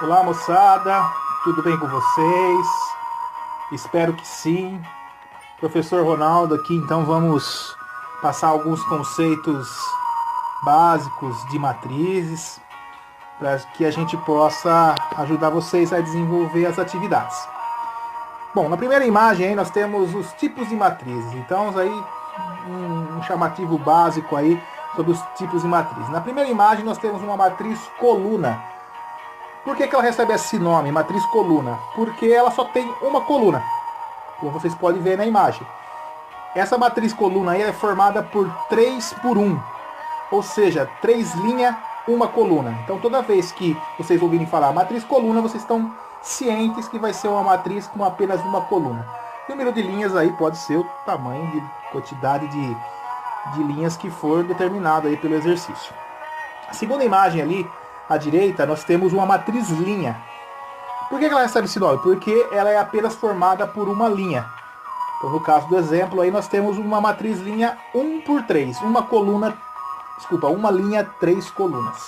Olá, moçada, tudo bem com vocês? Espero que sim. Professor Ronaldo aqui, então vamos passar alguns conceitos básicos de matrizes para que a gente possa ajudar vocês a desenvolver as atividades. Bom, na primeira imagem aí nós temos os tipos de matrizes. Então, aí um chamativo básico aí sobre os tipos de matrizes. Na primeira imagem nós temos uma matriz coluna. Por que ela recebe esse nome, matriz coluna? Porque ela só tem uma coluna, como vocês podem ver na imagem. Essa matriz coluna aí é formada por 3 por 1, ou seja, 3 linhas, uma coluna. Então toda vez que vocês ouvirem falar matriz coluna, vocês estão cientes que vai ser uma matriz com apenas uma coluna. O número de linhas aí pode ser o tamanho de quantidade de linhas que for determinado aí pelo exercício. A segunda imagem ali, à direita, nós temos uma matriz linha. Por que ela recebe esse nome? Porque ela é apenas formada por uma linha. Então, no caso do exemplo, aí nós temos uma matriz linha 1 por 3, uma linha 3 colunas.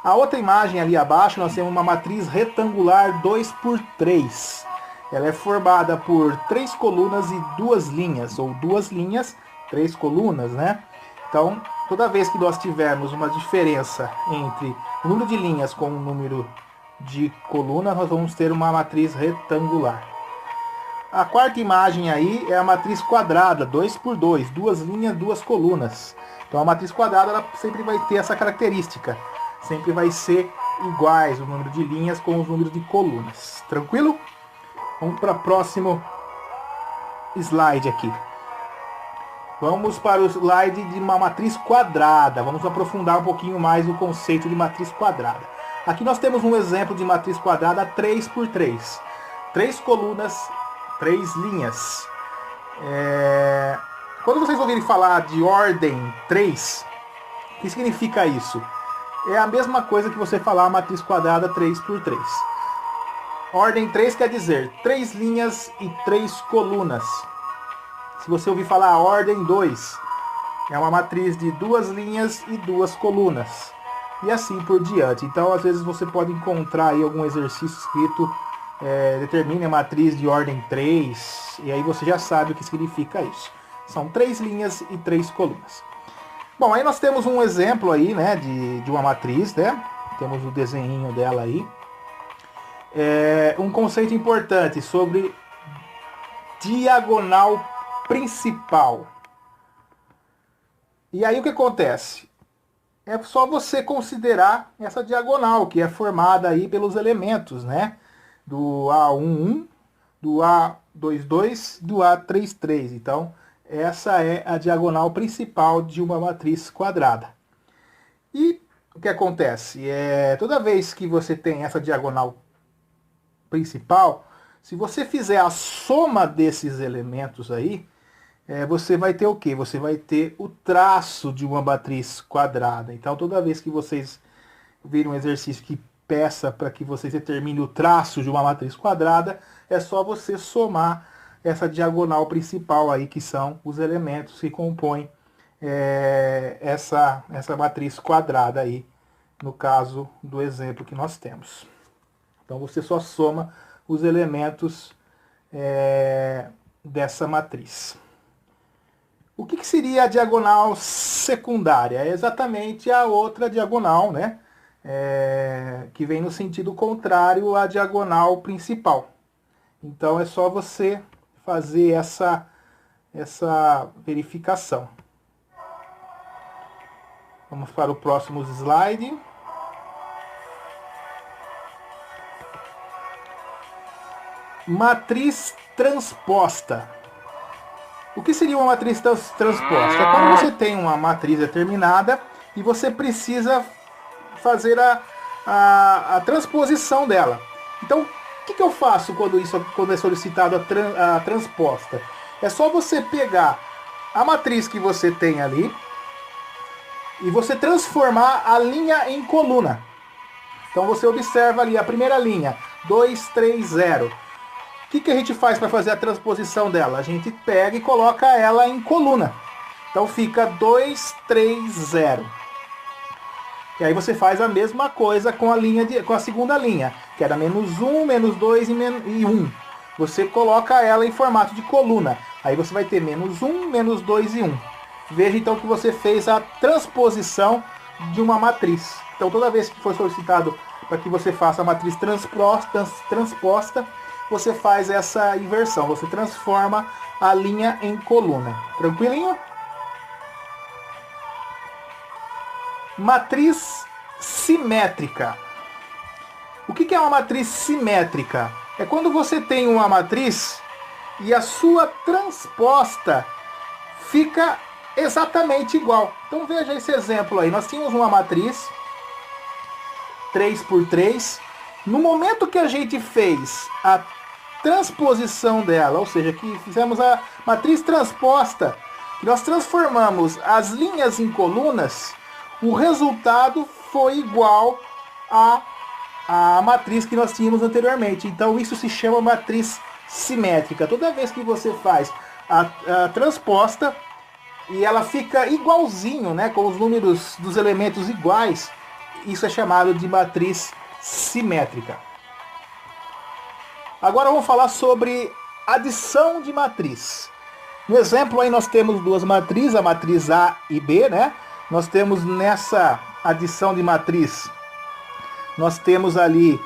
A outra imagem ali abaixo, nós temos uma matriz retangular 2 por 3. Ela é formada por 3 colunas e 2 linhas, ou 2 linhas, 3 colunas, né? Então, toda vez que nós tivermos uma diferença entre o número de linhas com o número de colunas, nós vamos ter uma matriz retangular. A quarta imagem aí é a matriz quadrada, 2 por 2, 2 linhas, 2 colunas. Então a matriz quadrada ela sempre vai ter essa característica, sempre vai ser iguais o número de linhas com os números de colunas. Tranquilo? Vamos para o próximo slide aqui. Vamos para o slide de uma matriz quadrada. Vamos aprofundar um pouquinho mais o conceito de matriz quadrada. Aqui nós temos um exemplo de matriz quadrada 3 por 3. 3 colunas, 3 linhas. Quando vocês ouvirem falar de ordem 3, o que significa isso? É a mesma coisa que você falar matriz quadrada 3 por 3. Ordem 3 quer dizer 3 linhas e 3 colunas. Se você ouvir falar a ordem 2, é uma matriz de 2 linhas e 2 colunas. E assim por diante. Então, às vezes você pode encontrar aí algum exercício escrito determine a matriz de ordem 3, e aí você já sabe o que significa isso. São 3 linhas e 3 colunas. Bom, aí nós temos um exemplo aí, né, de uma matriz, né? Temos o desenho dela aí. Um conceito importante sobre diagonal principal. E aí o que acontece? É só você considerar essa diagonal, que é formada aí pelos elementos, né? Do A11, do A22, do A33. Então, essa é a diagonal principal de uma matriz quadrada. E o que acontece? Toda vez que você tem essa diagonal principal, se você fizer a soma desses elementos aí, você vai ter o quê? Você vai ter o traço de uma matriz quadrada. Então, toda vez que vocês virem um exercício que peça para que vocês determinem o traço de uma matriz quadrada, é só você somar essa diagonal principal aí, que são os elementos que compõem essa matriz quadrada aí, no caso do exemplo que nós temos. Então você só soma os elementos dessa matriz. O que seria a diagonal secundária? É exatamente a outra diagonal, né? Que vem no sentido contrário à diagonal principal. Então é só você fazer essa verificação. Vamos para o próximo slide. Matriz transposta. O que seria uma matriz transposta? É quando você tem uma matriz determinada e você precisa fazer a transposição dela. Então, o que eu faço quando é solicitado a transposta? É só você pegar a matriz que você tem ali e você transformar a linha em coluna. Então você observa ali a primeira linha, 2, 3, 0. O que a gente faz para fazer a transposição dela? A gente pega e coloca ela em coluna. Então fica 2, 3, 0. E aí você faz a mesma coisa com com a segunda linha, que era -1, -2 e 1. Você coloca ela em formato de coluna. Aí você vai ter -1, -2 e 1. Veja então que você fez a transposição de uma matriz. Então toda vez que for solicitado para que você faça a matriz transposta, você faz essa inversão. Você transforma a linha em coluna. Tranquilinho? Matriz simétrica. O que é uma matriz simétrica? É quando você tem uma matriz e a sua transposta fica exatamente igual. Então veja esse exemplo aí. Nós tínhamos uma matriz 3×3. No momento que a gente fez a transposição dela, ou seja, que fizemos a matriz transposta, nós transformamos as linhas em colunas, o resultado foi igual à matriz que nós tínhamos anteriormente. Então isso se chama matriz simétrica. Toda vez que você faz a transposta e ela fica igualzinho, né, com os números dos elementos iguais, isso é chamado de matriz simétrica. Agora vamos falar sobre adição de matriz. No exemplo aí nós temos duas matrizes, a matriz A e B, né? Nós temos nessa adição de matriz, nós temos ali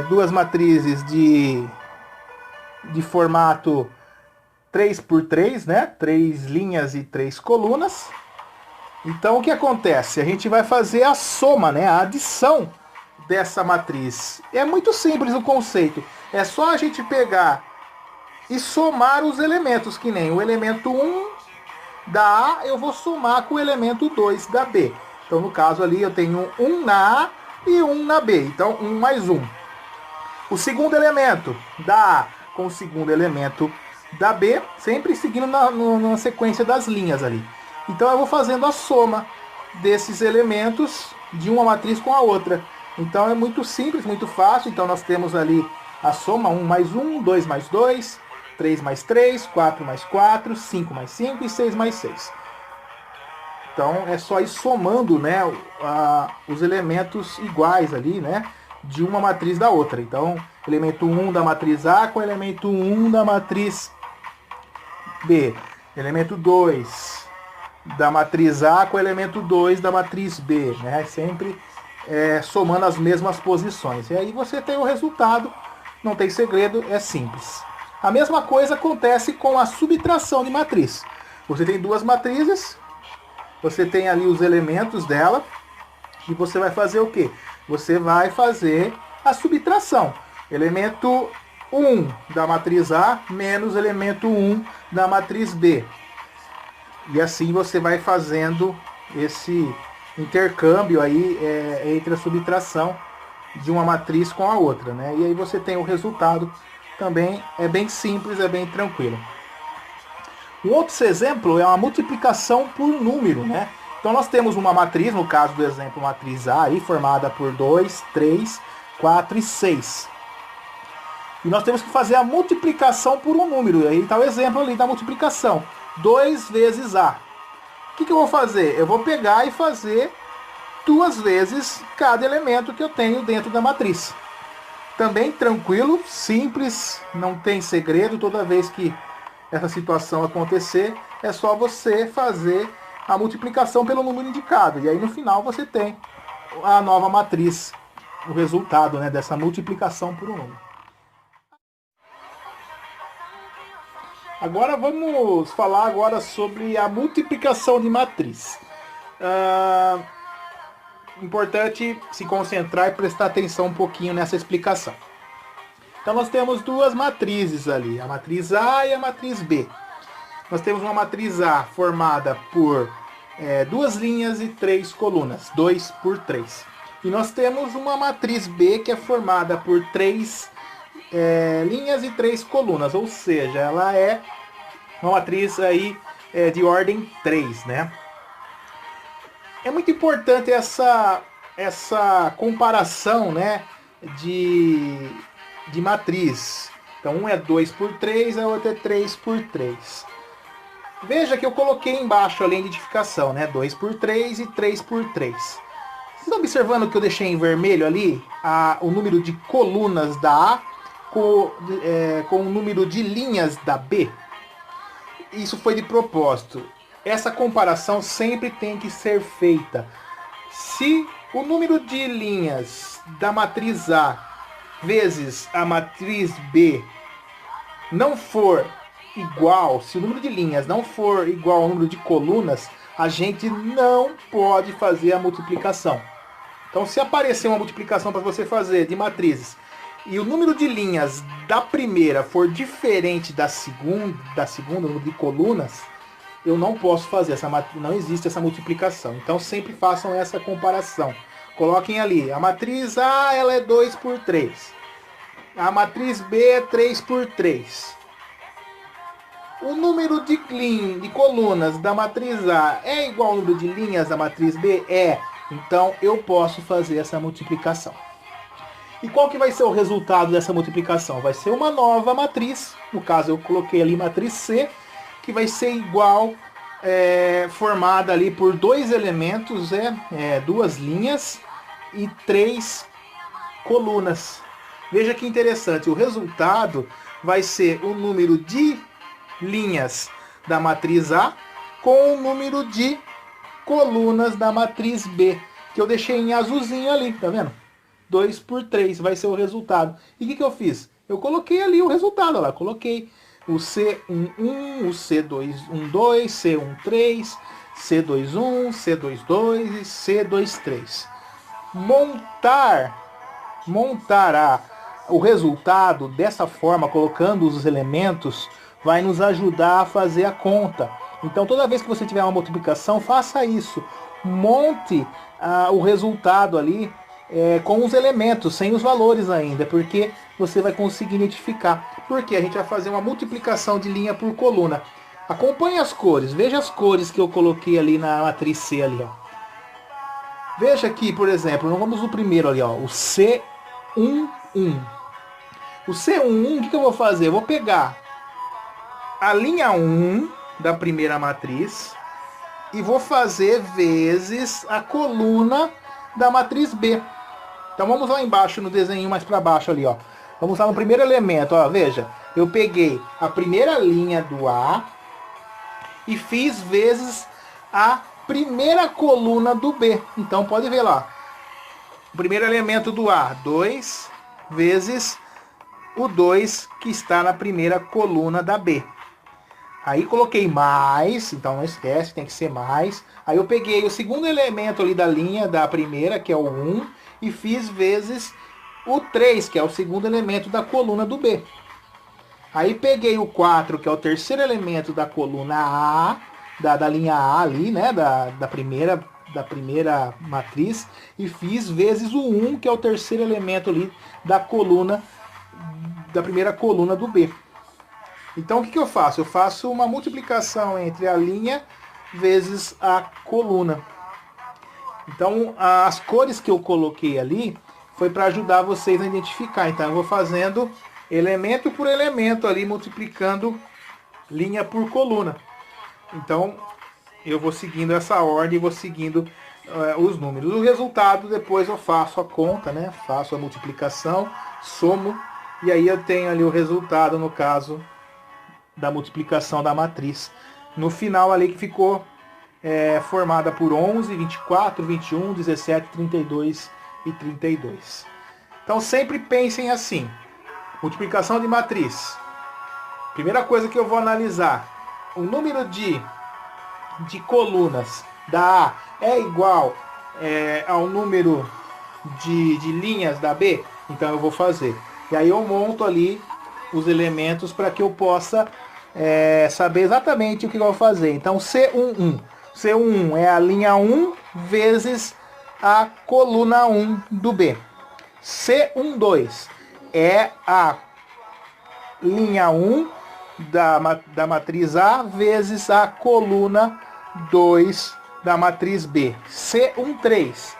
duas matrizes de formato 3×3, né? 3 linhas e 3 colunas. Então o que acontece? A gente vai fazer a soma, né? A adição dessa matriz. É muito simples o conceito. É só a gente pegar e somar os elementos, que nem o elemento 1 da A eu vou somar com o elemento 2 da B. Então no caso ali eu tenho 1 na A e 1 na B. Então 1 mais 1. O segundo elemento da A com o segundo elemento da B, sempre seguindo na sequência das linhas ali. Então eu vou fazendo a soma desses elementos de uma matriz com a outra. Então é muito simples, muito fácil. Então nós temos ali a soma 1 mais 1, 2 mais 2, 3 mais 3, 4 mais 4, 5 mais 5 e 6 mais 6. Então é só ir somando, né, os elementos iguais ali, né, de uma matriz da outra. Então elemento 1 da matriz A com elemento 1 da matriz B. Elemento 2 da matriz A com elemento 2 da matriz B, né? Sempre somando as mesmas posições. E aí você tem o resultado, não tem segredo, é simples. A mesma coisa acontece com a subtração de matriz. Você tem duas matrizes, você tem ali os elementos dela, e você vai fazer o quê? Você vai fazer a subtração. Elemento 1 da matriz A menos elemento 1 da matriz B. E assim você vai fazendo esse intercâmbio aí entre a subtração de uma matriz com a outra, né? E aí você tem o resultado, também é bem simples, é bem tranquilo. Um outro exemplo é uma multiplicação por número, né? Então nós temos uma matriz, no caso do exemplo matriz A, aí, formada por 2, 3, 4 e 6. E nós temos que fazer a multiplicação por um número. E aí está o exemplo ali da multiplicação. 2 vezes A. O que eu vou fazer? Eu vou pegar e fazer 2 vezes cada elemento que eu tenho dentro da matriz. Também tranquilo, simples, não tem segredo. Toda vez que essa situação acontecer, é só você fazer a multiplicação pelo número indicado. E aí no final você tem a nova matriz, o resultado, né, dessa multiplicação por um número. Agora vamos falar sobre a multiplicação de matriz. Importante se concentrar e prestar atenção um pouquinho nessa explicação. Então nós temos duas matrizes ali, a matriz A e a matriz B. Nós temos uma matriz A formada por 2 linhas e 3 colunas, 2×3. E nós temos uma matriz B que é formada por 3 linhas e 3 colunas, ou seja, ela é uma matriz aí de ordem 3, né? É muito importante essa comparação, né, de matriz. Então um é 2×3, a outra é 3×3. Veja que eu coloquei embaixo a identificação, né, 2×3 e 3×3. Vocês estão observando que eu deixei em vermelho ali o número de colunas da A com o número de linhas da B? Isso foi de propósito. Essa comparação sempre tem que ser feita. Se o número de linhas da matriz A vezes a matriz B não for igual, se o número de linhas não for igual ao número de colunas, a gente não pode fazer a multiplicação. Então, se aparecer uma multiplicação para você fazer de matrizes e o número de linhas da primeira for diferente da segunda, o número de colunas, eu não posso fazer, não existe essa multiplicação. Então, sempre façam essa comparação. Coloquem ali, a matriz A ela é 2 por 3. A matriz B é 3 por 3. O número de colunas da matriz A é igual ao número de linhas da matriz B? É. Então eu posso fazer essa multiplicação. E qual que vai ser o resultado dessa multiplicação? Vai ser uma nova matriz. No caso eu coloquei ali matriz C, que vai ser igual, formada ali por dois elementos, duas linhas e 3 colunas. Veja que interessante, o resultado vai ser o número de linhas da matriz A com o número de colunas da matriz B, que eu deixei em azulzinho ali, tá vendo? 2 por 3 vai ser o resultado. E o que eu fiz? Eu coloquei ali o resultado, olha lá, coloquei o C11, o C212, C13, C21, C22 e C23. Montar o resultado dessa forma, colocando os elementos, vai nos ajudar a fazer a conta. Então, toda vez que você tiver uma multiplicação, faça isso. Monte o resultado ali com os elementos, sem os valores ainda, porque você vai conseguir identificar. Porque a gente vai fazer uma multiplicação de linha por coluna. Acompanhe as cores. Veja as cores que eu coloquei ali na matriz C ali, ó. Veja aqui, por exemplo, vamos no primeiro ali, ó, o C11. O C11, o que eu vou fazer? Eu vou pegar a linha 1 da primeira matriz e vou fazer vezes a coluna da matriz B. Então vamos lá embaixo no desenho mais para baixo ali, ó. Vamos lá no primeiro elemento, ó, veja. Eu peguei a primeira linha do A e fiz vezes a primeira coluna do B. Então pode ver lá. O primeiro elemento do A, 2 vezes o 2 que está na primeira coluna da B. Aí coloquei mais, então não esquece, tem que ser mais. Aí eu peguei o segundo elemento ali da linha da primeira, que é o 1, e fiz vezes o 3, que é o segundo elemento da coluna do B. Aí peguei o 4, que é o terceiro elemento da coluna A, da linha A ali, né, da primeira matriz, e fiz vezes o 1, que é o terceiro elemento ali da primeira coluna do B. Então o que eu faço? Eu faço uma multiplicação entre a linha vezes a coluna. Então as cores que eu coloquei ali foi para ajudar vocês a identificar. Então eu vou fazendo elemento por elemento ali, multiplicando linha por coluna. Então eu vou seguindo essa ordem, vou seguindo os números. O resultado depois eu faço a conta, né? Faço a multiplicação, somo, e aí eu tenho ali o resultado, no caso da multiplicação da matriz. No final ali que ficou formada por 11, 24, 21, 17, 32 e 32. Então sempre pensem assim. Multiplicação de matriz. Primeira coisa que eu vou analisar. O número de colunas da A é igual ao número de linhas da B? Então eu vou fazer. E aí eu monto ali os elementos para que eu possa saber exatamente o que eu vou fazer. Então C11. C11 é a linha 1 vezes a coluna 1 do B. C12 é a linha 1 da matriz A vezes a coluna 2 da matriz B. C13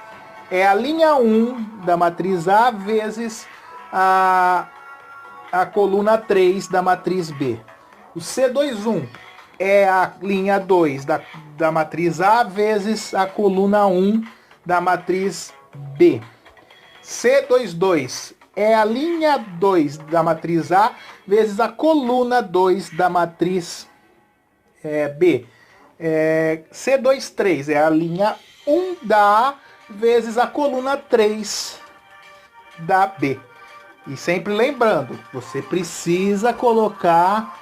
é a linha 1 da matriz A vezes a coluna 3 da matriz B. O C21 é a linha 2 da matriz A vezes a coluna 1 da matriz B. C22 é a linha 2 da matriz A vezes a coluna 2 da matriz B. C23 é a linha 1 da A vezes a coluna 3 da B. E sempre lembrando, você precisa colocar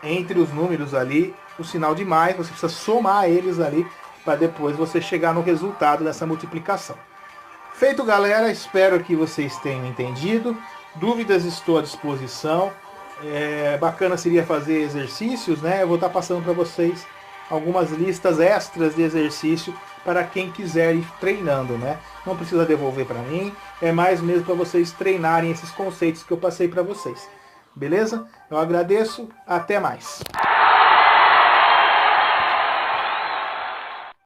entre os números ali o sinal de mais, você precisa somar eles ali para depois você chegar no resultado dessa multiplicação. Feito, galera, espero que vocês tenham entendido. Dúvidas, estou à disposição. Bacana seria fazer exercícios, né? Eu vou estar passando para vocês algumas listas extras de exercício para quem quiser ir treinando, né? Não precisa devolver para mim, é mais mesmo para vocês treinarem esses conceitos que eu passei para vocês. Beleza? Eu agradeço, até mais.